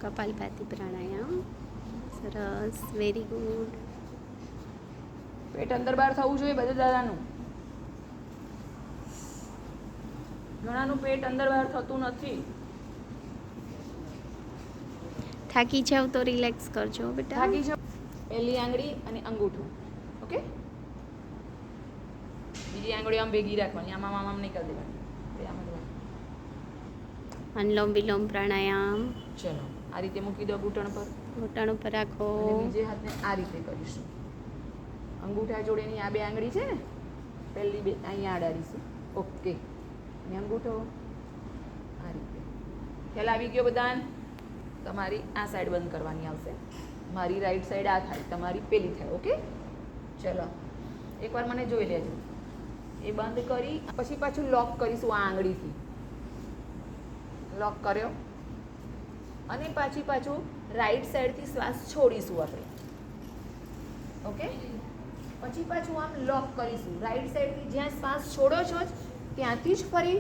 કપાલભાતી પ્રાણાયામ. સરસ, very good. પેટ અંદર બહાર થવું જોઈએ બધે દાદાનું. ઘણાનું પેટ અંદર બહાર થતું નથી. થાકી જાવ તો રિલેક્સ કરજો બેટા. થાકી જાવ. પહેલી આંગળી અને અંગૂઠું. ઓકે, બીજી આંગળી આમ ભેગી રાખવાની, આમ આમ આમ નહીં કરી દેવાની. આમ જ રાખવાની. અનુલોમ વિલોમ પ્રાણાયામ. ચલો, આ રીતે મૂકી દો ઘૂંટણ પર. ઘૂંટણ ઉપર રાખો. અને બીજે હાથને આ રીતે કરીશું. અંગૂઠા જોડેની આ બે આંગળી છે ને, પહેલી બે અહીંયા અડાડીશું. ઓકે, અને અંગૂઠો આ રીતે. ખ્યાલ આવી ગયો બધાને? તમારી આ સાઈડ બંધ કરવાની આવશે. મારી રાઈટ સાઈડ આ થાય, તમારી પેલી થાય. ઓકે, ચલો એકવાર મને જોઈ લેજો. એ બંધ કરી પછી પાછું લોક કરીશું આ આંગળીથી. લોક કર્યો અને પાછું રાઈટ સાઈડથી શ્વાસ છોડીશું આપણે. ઓકે, પછી પાછું આમ લોક કરીશું રાઈટ સાઈડથી. જ્યાં શ્વાસ છોડો છો ત્યાંથી જ ફરી